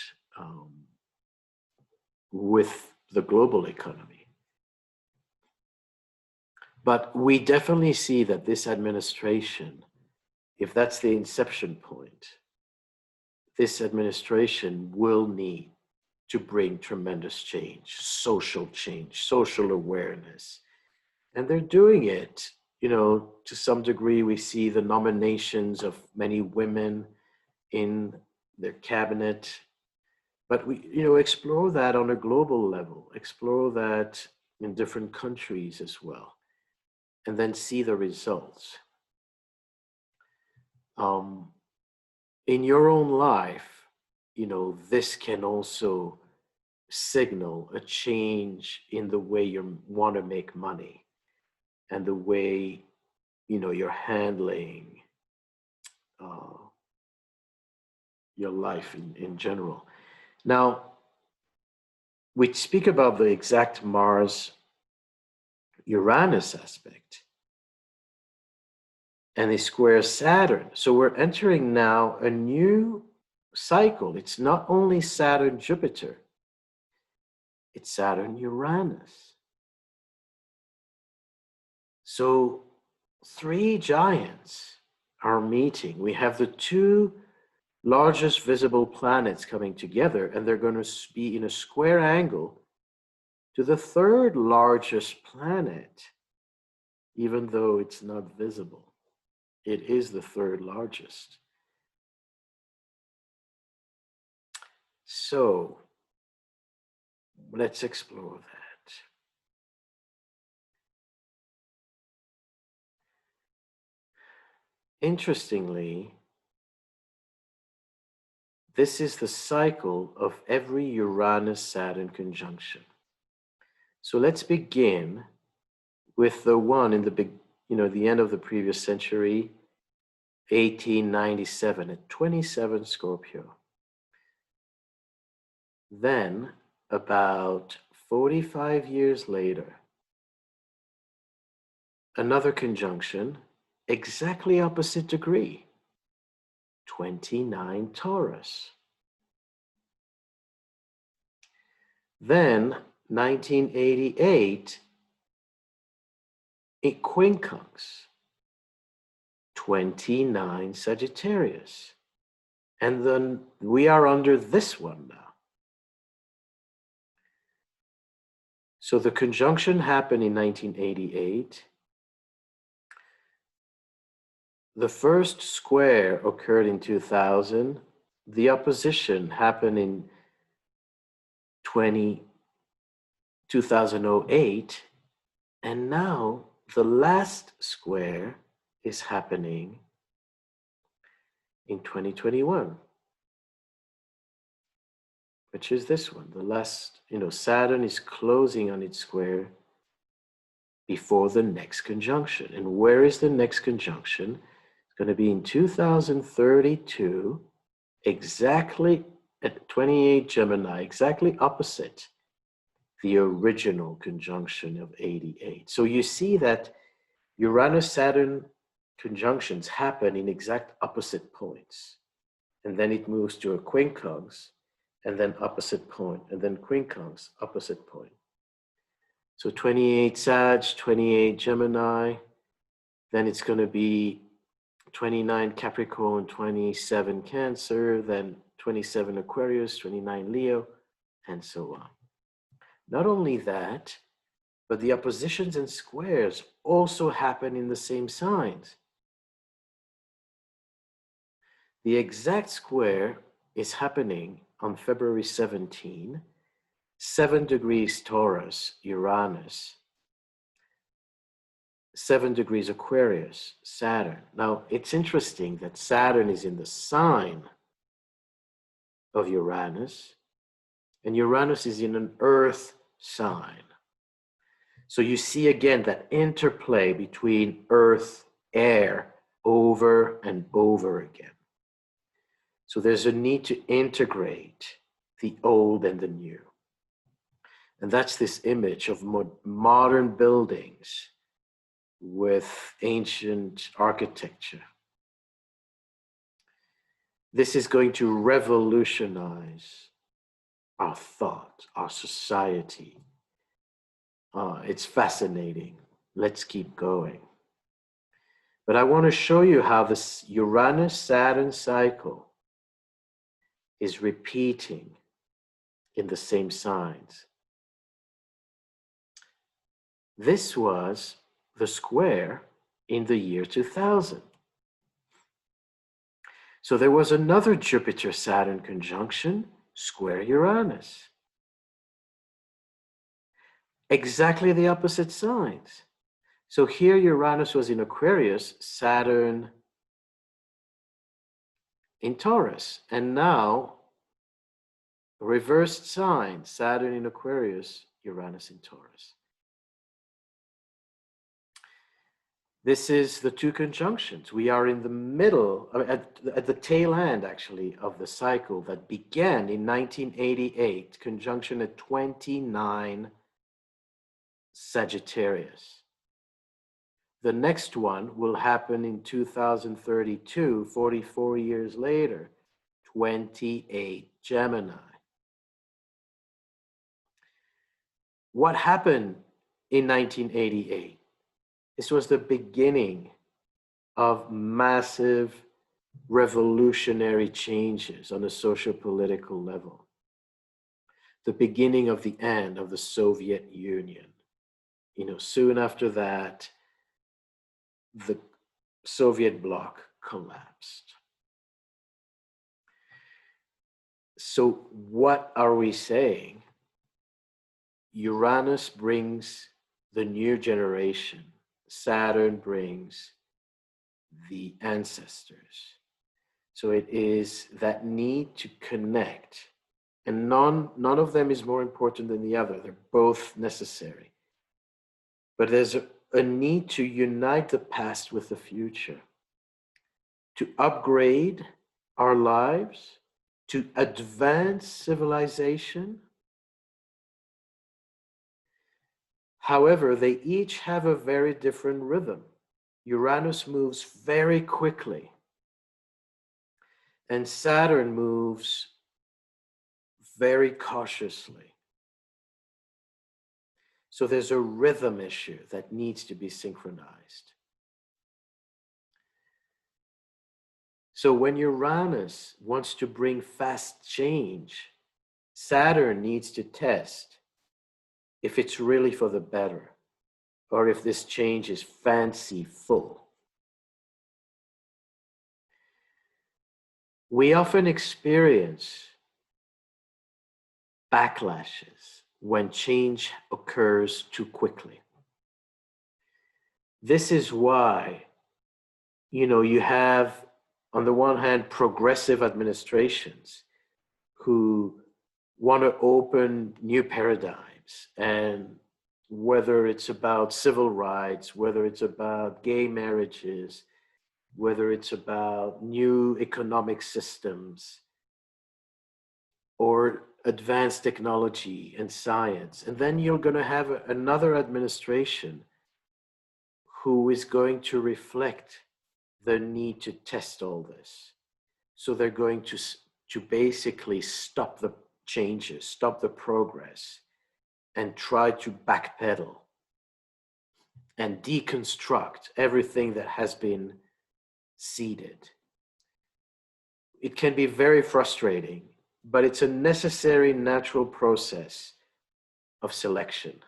with the global economy. But we definitely see that this administration, if that's the inception point, this administration will need to bring tremendous change, social awareness. And they're doing it, to some degree. We see the nominations of many women in their cabinet, but we, explore that on a global level, explore that in different countries as well, and then see the results. In your own life, this can also signal a change in the way you want to make money and the way, you're handling your life in general. Now, we speak about the exact Mars-Uranus aspect, and they square Saturn. So we're entering now a new cycle. It's not only Saturn-Jupiter, it's Saturn-Uranus. So 3 giants are meeting. We have the 2 largest visible planets coming together, and they're going to be in a square angle to the 3rd largest planet, even though it's not visible. It is the 3rd largest. So let's explore that. Interestingly, this is the cycle of every Uranus-Saturn conjunction. So let's begin with the one in the end of the previous century, 1897 at 27 Scorpio. Then, about 45 years later, another conjunction, exactly opposite degree, 29 Taurus. Then, 1988, a quincunx, 29 Sagittarius. And then we are under this one now. So the conjunction happened in 1988. The first square occurred in 2000. The opposition happened in 2008. And now the last square is happening in 2021, which is this one. The last, Saturn is closing on its square before the next conjunction. And where is the next conjunction? It's going to be in 2032, exactly at 28 Gemini, exactly opposite the original conjunction of 88. So you see that Uranus-Saturn conjunctions happen in exact opposite points. And then it moves to a quincunx, and then opposite point, and then quincunx, opposite point. So 28 Sag, 28 Gemini, then it's going to be 29 Capricorn, 27 Cancer, then 27 Aquarius, 29 Leo, and so on. Not only that, but the oppositions and squares also happen in the same signs. The exact square is happening on February 17, 7 degrees Taurus, Uranus, 7 degrees Aquarius, Saturn. Now, it's interesting that Saturn is in the sign of Uranus, and Uranus is in an earth sign. So you see again that interplay between earth, air, over and over again. So there's a need to integrate the old and the new. And that's this image of modern buildings with ancient architecture. This is going to revolutionize our thought, our society. It's fascinating. Let's keep going. But I want to show you how this Uranus-Saturn cycle is repeating in the same signs. This was the square in the year 2000. So there was another Jupiter-Saturn conjunction, square Uranus. Exactly the opposite signs. So here Uranus was in Aquarius, Saturn in Taurus. And now, reversed sign, Saturn in Aquarius, Uranus in Taurus. This is the two conjunctions. We are in the middle, at the tail end, actually, of the cycle that began in 1988, conjunction at 29 Sagittarius. The next one will happen in 2032, 44 years later, 28 Gemini. What happened in 1988? This was the beginning of massive revolutionary changes on a socio-political level. The beginning of the end of the Soviet Union. You know, soon after that, the Soviet bloc collapsed. So what are we saying? Uranus brings the new generation. Saturn brings the ancestors. So it is that need to connect. And none of them is more important than the other. They're both necessary. But there's a need to unite the past with the future, to upgrade our lives, to advance civilization. However, they each have a very different rhythm. Uranus moves very quickly, and Saturn moves very cautiously. So there's a rhythm issue that needs to be synchronized. So when Uranus wants to bring fast change, Saturn needs to test if it's really for the better, or if this change is fanciful. We often experience backlashes when change occurs too quickly. This is why, you have, on the one hand, progressive administrations who want to open new paradigms. And whether it's about civil rights, whether it's about gay marriages, whether it's about new economic systems or advanced technology and science. And then you're going to have another administration who is going to reflect the need to test all this. So they're going to basically stop the changes, stop the progress, and try to backpedal and deconstruct everything that has been seeded. It can be very frustrating, but it's a necessary natural process of selection.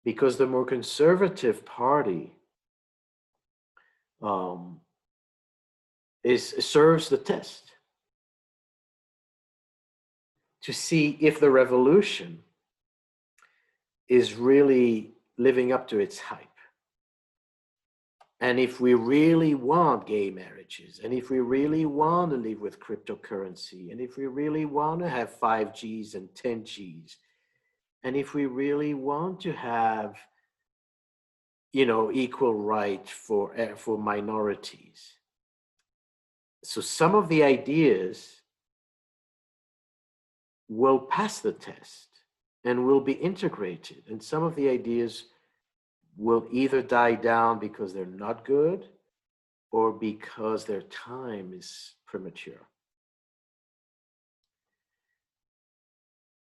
Because the more conservative party serves the test to see if the revolution is really living up to its hype. And if we really want gay marriages, and if we really want to live with cryptocurrency, and if we really want to have 5Gs and 10Gs, and if we really want to have, equal right for minorities. So some of the ideas will pass the test and will be integrated. And some of the ideas will either die down because they're not good or because their time is premature.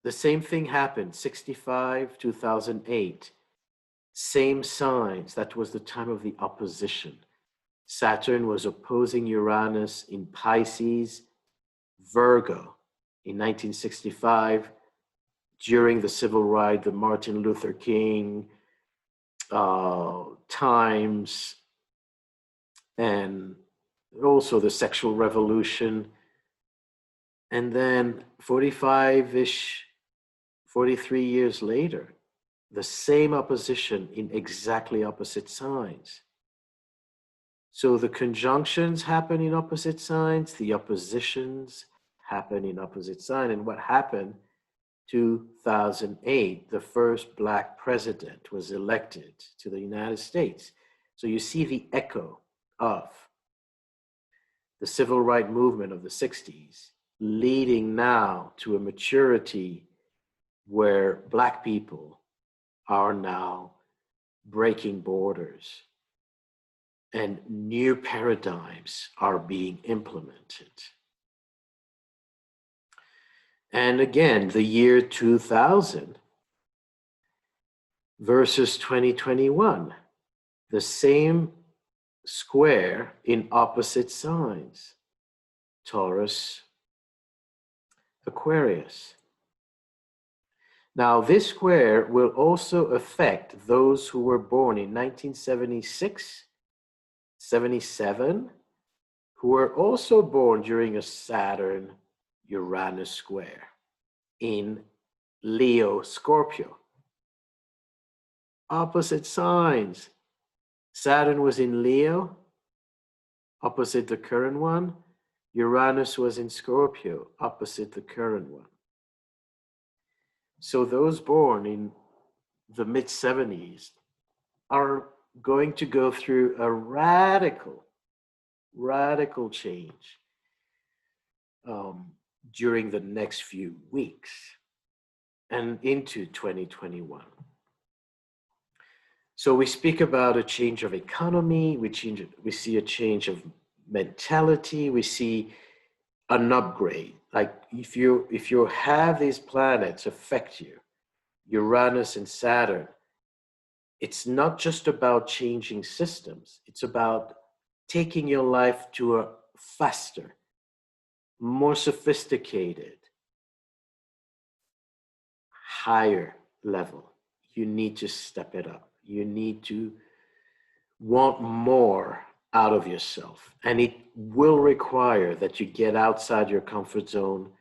The same thing happened, 65, 2008. Same signs. That was the time of the opposition. Saturn was opposing Uranus in Pisces, Virgo in 1965, during the civil rights, the Martin Luther King times, and also the sexual revolution. And then 45-ish, 43 years later, the same opposition in exactly opposite signs. So the conjunctions happen in opposite signs, the oppositions happen in opposite signs. And what happened? 2008, the first Black president was elected to the United States. So you see the echo of the civil rights movement of the 60s, leading now to a maturity where Black people are now breaking borders and new paradigms are being implemented. And again, the year 2000 versus 2021, the same square in opposite signs, Taurus, Aquarius. Now, this square will also affect those who were born in 1976, 77, who were also born during a Saturn Uranus square in Leo, Scorpio. Opposite signs. Saturn was in Leo, opposite the current one. Uranus was in Scorpio, opposite the current one. So those born in the mid-70s are going to go through a radical change during the next few weeks and into 2021. So we speak about a change of economy, we see a change of mentality, we see an upgrade. Like if you have these planets affect you, Uranus and Saturn, it's not just about changing systems, it's about taking your life to a faster, more sophisticated, higher level. You need to step it up. You need to want more out of yourself. And it will require that you get outside your comfort zone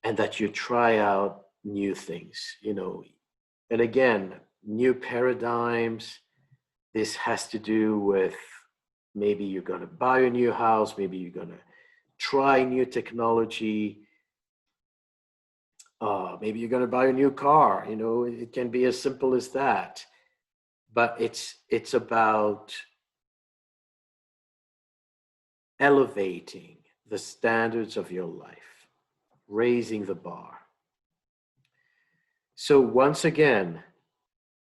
and that you try out new things, you know. And again, new paradigms. This has to do with maybe you're going to buy a new house, maybe you're going to try new technology, maybe you're going to buy a new car. You know, it can be as simple as that. But it's about elevating the standards of your life, raising the bar. So once again,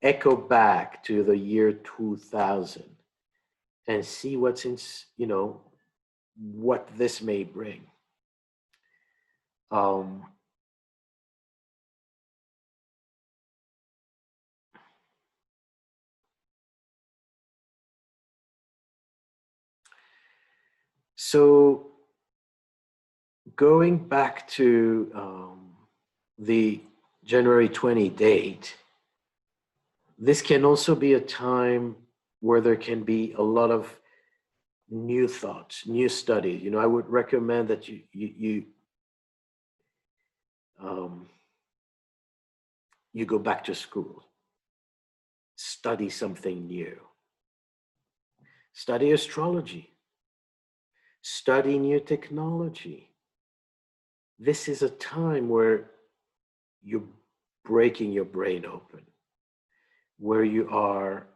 echo back to the year 2000 and see what's in, you know, what this may bring. So going back to the January 20 date, this can also be a time where there can be a lot of new thoughts, new studies. You know, I would recommend that you go back to school, study something new, study astrology, study new technology. This is a time where you're breaking your brain open, where you are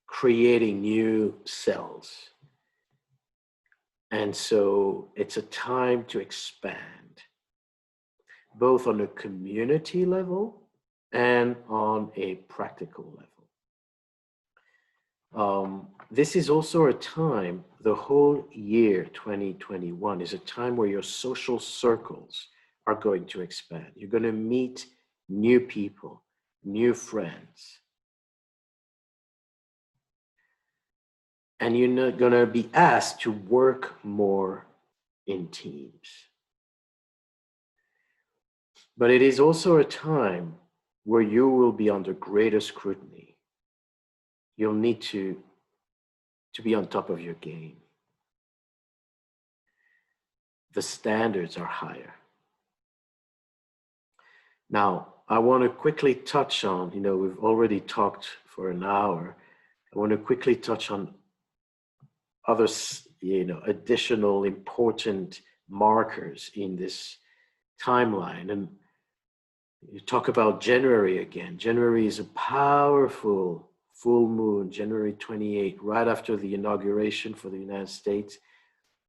creating new cells. And so it's a time to expand, both on a community level and on a practical level. this is also a time, the whole year 2021 is a time where your social circles are going to expand. You're going to meet new people, new friends. And you're not going to be asked to work more in teams. But it is also a time where you will be under greater scrutiny. You'll need to be on top of your game. The standards are higher. Now, I want to quickly touch on, we've already talked for an hour. I want to quickly touch on other, additional important markers in this timeline. And you talk about January again. January is a powerful full moon, January 28, right after the inauguration for the United States,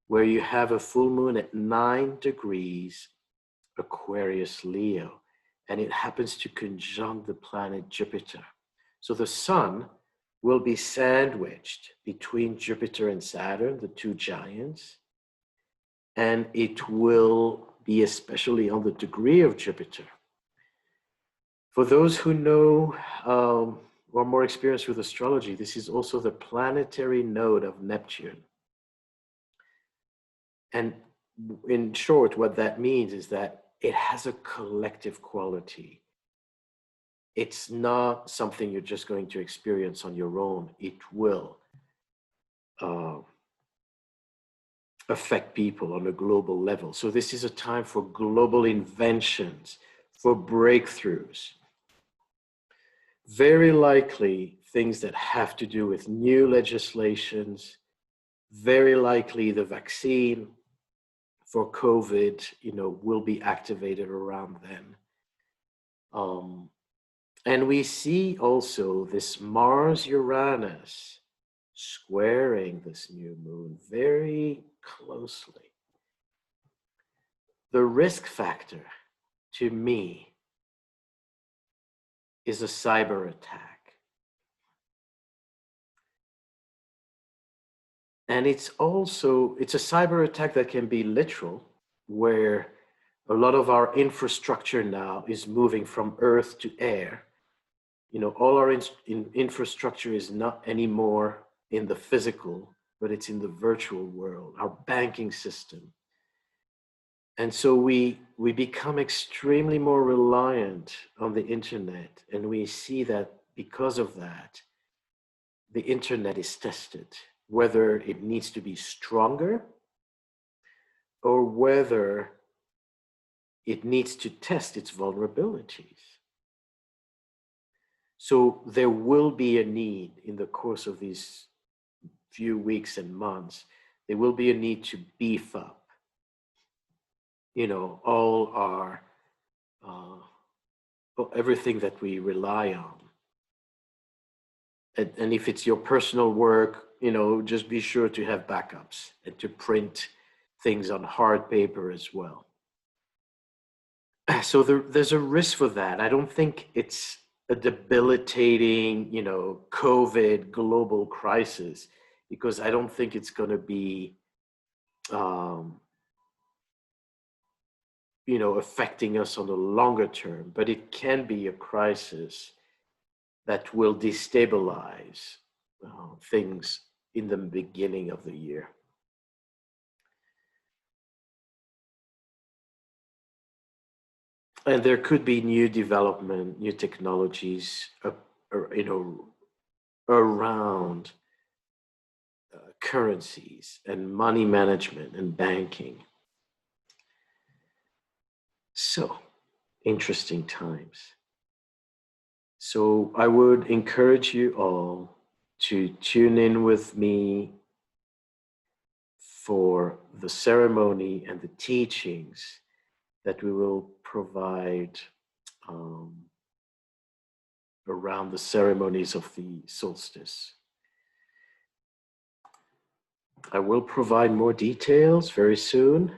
where you have a full moon at 9 degrees Aquarius Leo, and it happens to conjunct the planet Jupiter. So the sun will be sandwiched between Jupiter and Saturn, the two giants, and it will be especially on the degree of Jupiter. For those who know or more experienced with astrology, this is also the planetary node of Neptune. And in short, what that means is that it has a collective quality. It's not something you're just going to experience on your own. It will affect people on a global level. So this is a time for global inventions, for breakthroughs. Very likely things that have to do with new legislations, very likely the vaccine for COVID, will be activated around then. And we see also this Mars-Uranus squaring this new moon very closely. The risk factor, to me, is a cyber attack. And it's a cyber attack that can be literal, where a lot of our infrastructure now is moving from earth to air. All our infrastructure is not anymore in the physical, but it's in the virtual world, our banking system. And so we become extremely more reliant on the internet. And we see that because of that, the internet is tested, whether it needs to be stronger or whether it needs to test its vulnerabilities. So there will be a need in the course of these few weeks and months, there will be a need to beef up, all our, everything that we rely on. And if it's your personal work, just be sure to have backups and to print things on hard paper as well. So there's a risk for that. I don't think it's a debilitating, COVID global crisis, because I don't think it's going to be, affecting us on the longer term, but it can be a crisis that will destabilize things in the beginning of the year. And there could be new development, new technologies, around currencies and money management and banking. So, interesting times. So I would encourage you all to tune in with me for the ceremony and the teachings that we will provide around the ceremonies of the solstice. I will provide more details very soon.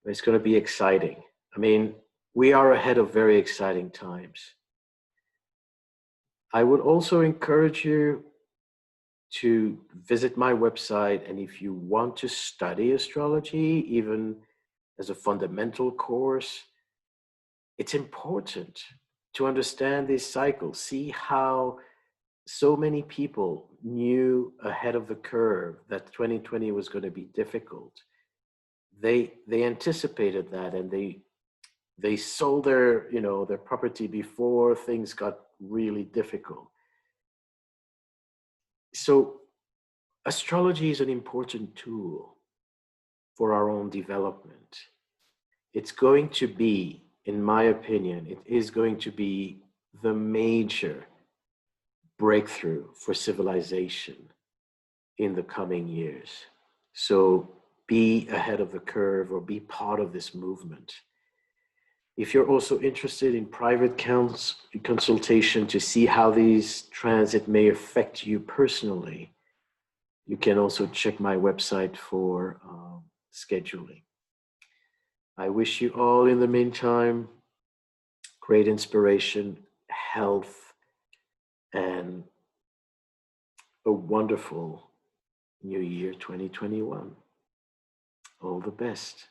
It's going to be exciting. I mean, we are ahead of very exciting times. I would also encourage you to visit my website. And if you want to study astrology, even as a fundamental course, it's important to understand these cycles, see how so many people knew ahead of the curve that 2020 was going to be difficult. They anticipated that, and they sold their their property before things got really difficult. So astrology is an important tool for our own development. It's going to be, in my opinion, it is going to be the major breakthrough for civilization in the coming years. So be ahead of the curve, or be part of this movement. If you're also interested in private consultation to see how these transits may affect you personally, you can also check my website for scheduling. I wish you all, in the meantime, great inspiration, health, and a wonderful new year 2021. All the best.